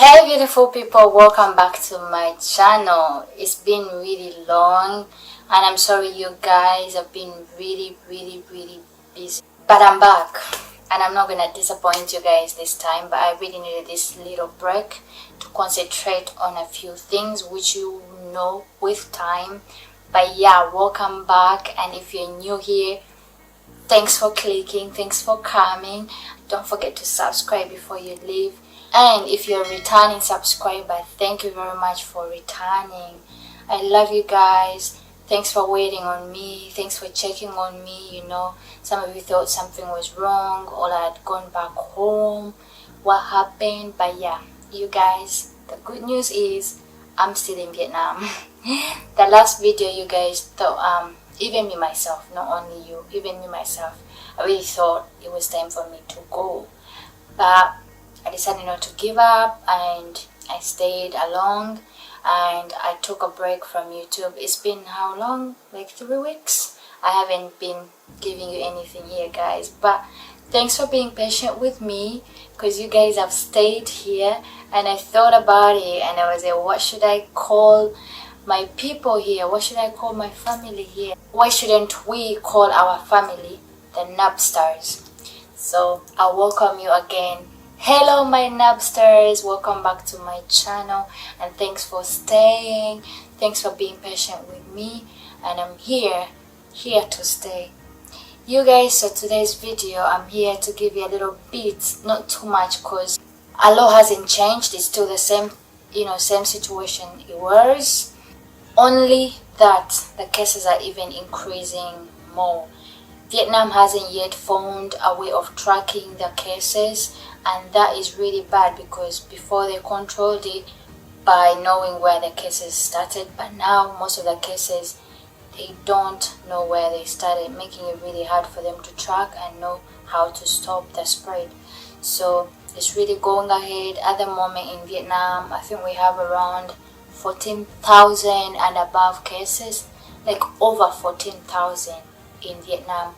Hey beautiful people, welcome back to my channel. It's been really long and I'm sorry you guys have been really busy, but I'm back and I'm not gonna disappoint you guys this time. But I really needed this little break to concentrate on a few things which you know with time. But yeah, welcome back, and if you're new here, thanks for clicking, thanks for coming. Don't forget to subscribe before you leave. And if you're a returning subscriber, thank you very much for returning. I love you guys. Thanks for waiting on me. Thanks for checking on me. You know, some of you thought something was wrong or I had gone back home. What happened? But yeah, you guys, the good news is I'm still in Vietnam. The last video you guys thought, even me myself, not only you, even me myself, I really thought it was time for me to go. But I decided not to give up and I stayed along and I took a break from YouTube. It's been how long? Like 3 weeks? I haven't been giving you anything here, guys, but thanks for being patient with me because you guys have stayed here. And I thought about it and I was like, what should I call my people here? What should I call my family here? Why shouldn't we call our family the Nabzters? So I welcome you again. Hello my Nabzters, welcome back to my channel and thanks for staying. Thanks for being patient with me, and I'm here to stay. You guys, so today's video I'm here to give you a little bit, not too much, because a lot hasn't changed. It's still the same, same situation it was, only that the cases are even increasing more. Vietnam hasn't yet found a way of tracking the cases, and that is really bad because before they controlled it by knowing where the cases started, but now most of the cases they don't know where they started, making it really hard for them to track and know how to stop the spread. So it's really going ahead at the moment in Vietnam. I think we have around 14,000 and above cases, like over 14,000 in Vietnam.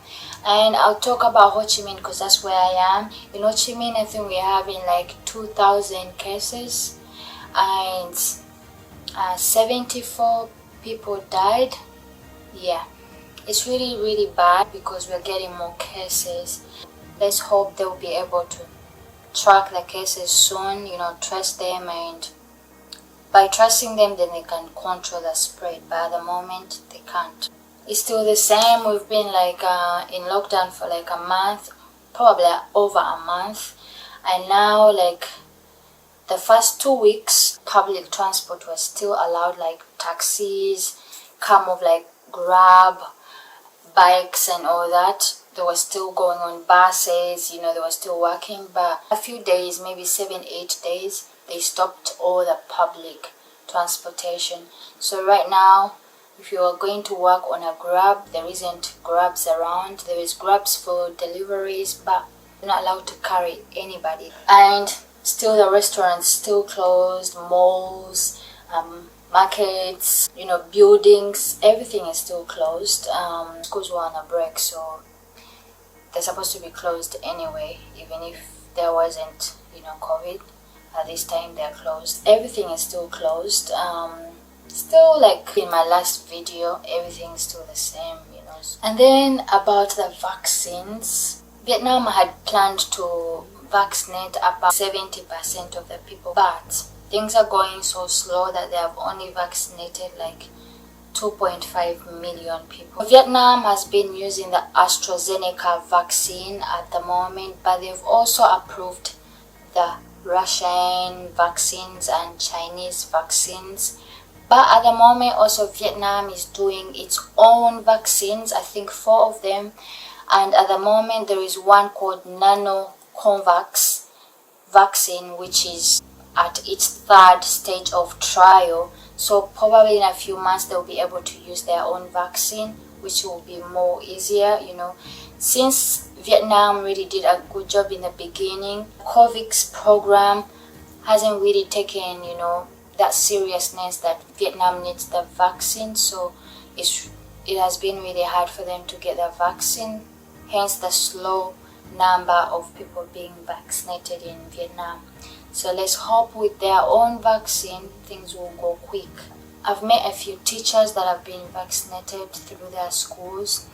And I'll talk about Ho Chi Minh because that's where I am. In Ho Chi Minh, I think we're having like 2,000 cases and 74 people died. Yeah, it's really bad because we're getting more cases. Let's hope they'll be able to track the cases soon, trace them, and by tracing them then they can control the spread, but at the moment they can't. It's still the same. We've been like in lockdown for like a month, probably over a month, and now like the first 2 weeks public transport was still allowed, like taxis, come of like Grab, bikes and all that. They were still going on, buses, they were still working, but a few days, maybe 7-8 days, they stopped all the public transportation. So right now, if you are going to work on a Grab, there isn't Grabs around. There is Grabs for deliveries, but you're not allowed to carry anybody. And still the restaurants still closed, malls, markets, buildings, everything is still closed. Schools were on a break, so they're supposed to be closed anyway, even if there wasn't, COVID. At this time they're closed. Everything is still closed. Still, like in my last video, everything's still the same, And then about the vaccines, Vietnam had planned to vaccinate about 70% of the people, but things are going so slow that they have only vaccinated like 2.5 million people. Vietnam has been using the AstraZeneca vaccine at the moment, but they've also approved the Russian vaccines and Chinese vaccines. But at the moment also Vietnam is doing its own vaccines, I think 4 of them. And at the moment there is one called Nanocovax vaccine, which is at its 3rd stage of trial. So probably in a few months they'll be able to use their own vaccine, which will be more easier, Since Vietnam really did a good job in the beginning, COVAX program hasn't really taken, that seriousness that Vietnam needs the vaccine, so it has been really hard for them to get the vaccine, hence the slow number of people being vaccinated in Vietnam. So let's hope with their own vaccine things will go quick. I've met a few teachers that have been vaccinated through their schools.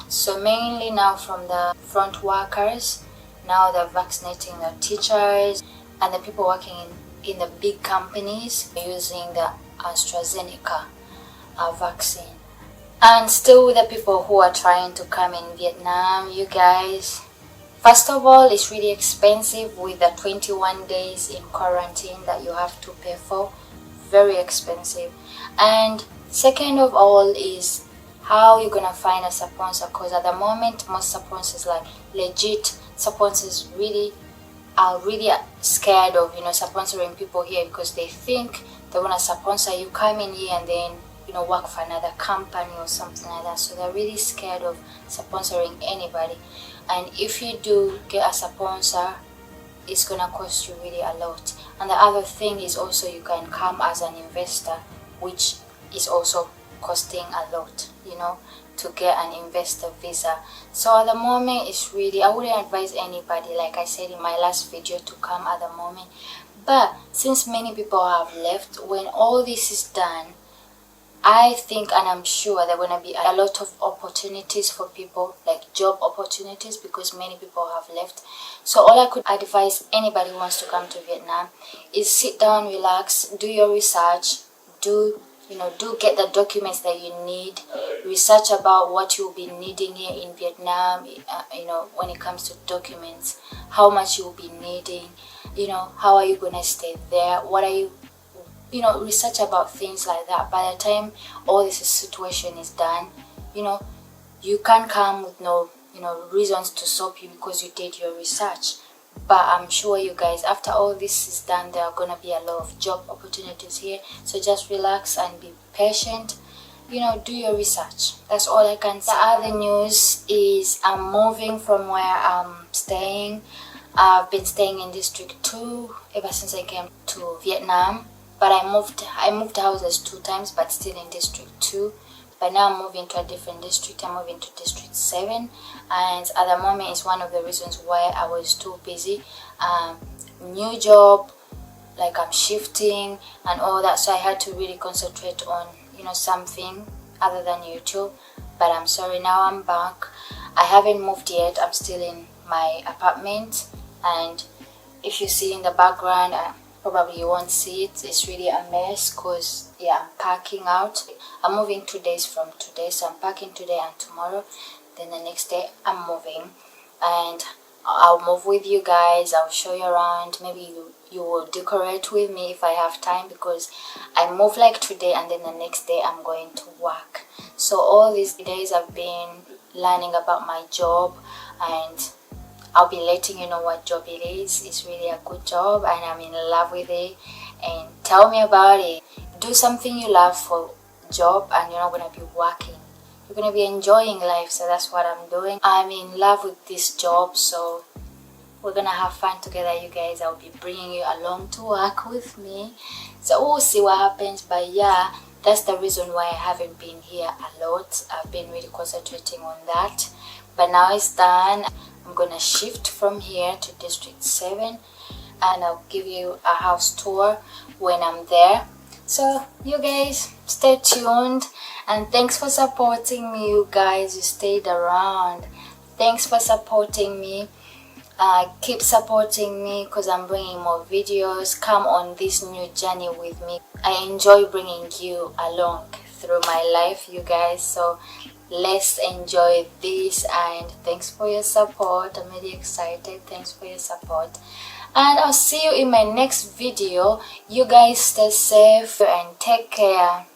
So mainly now from the front workers, now they're vaccinating the teachers and the people working in the big companies using the AstraZeneca vaccine. And still with the people who are trying to come in Vietnam, you guys, first of all, it's really expensive with the 21 days in quarantine that you have to pay for. Very expensive. And second of all is how you're gonna find a sponsor, because at the moment most sponsors, like legit sponsors, are really scared of sponsoring people here, because they think they're gonna sponsor you, come in here and then work for another company or something like that. So they're really scared of sponsoring anybody. And if you do get a sponsor, it's gonna cost you really a lot. And the other thing is also you can come as an investor, which is also costing a lot, to get an investor visa. So at the moment, it's really, I wouldn't advise anybody, like I said in my last video, to come at the moment. But since many people have left, when all this is done, I think and I'm sure there are going to be a lot of opportunities for people, like job opportunities, because many people have left. So all I could advise anybody who wants to come to Vietnam is sit down, relax, do your research, do get the documents that you need, research about what you'll be needing here in Vietnam, when it comes to documents, how much you'll be needing, how are you going to stay there, what are you, research about things like that. By the time all this situation is done, you can't come with no, reasons to stop you because you did your research. But I'm sure you guys, after all this is done, there are gonna be a lot of job opportunities here. So just relax and be patient. Do your research. That's all I can say. The other news is I'm moving from where I'm staying. I've been staying in District 2 ever since I came to Vietnam. But I moved houses 2 times, but still in District 2. But now I'm moving to a different district. I'm moving to District 7. And at the moment, it's one of the reasons why I was too busy. New job, like I'm shifting and all that. So I had to really concentrate on, something other than YouTube. But I'm sorry, now I'm back. I haven't moved yet. I'm still in my apartment. And if you see in the background, probably you won't see it. It's really a mess because I'm packing out. I'm moving 2 days from today, so I'm packing today and tomorrow. Then the next day I'm moving, and I'll move with you guys. I'll show you around. Maybe you will decorate with me if I have time, because I move like today and then the next day I'm going to work. So all these days I've been learning about my job, and I'll be letting you know what job it is. It's really a good job and I'm in love with it. And tell me about it. Do something you love for job and you're not going to be working. You're going to be enjoying life. So that's what I'm doing. I'm in love with this job. So we're going to have fun together, you guys. I'll be bringing you along to work with me. So we'll see what happens. But yeah, that's the reason why I haven't been here a lot. I've been really concentrating on that. But now it's done. I'm gonna shift from here to District 7 and I'll give you a house tour when I'm there. So you guys stay tuned, and thanks for supporting me, you guys. You stayed around. Thanks for supporting me. Keep supporting me because I'm bringing more videos. Come on this new journey with me. I enjoy bringing you along through my life, you guys. So let's enjoy this, and thanks for your support. I'm really excited. Thanks for your support, and I'll see you in my next video. You guys stay safe and take care.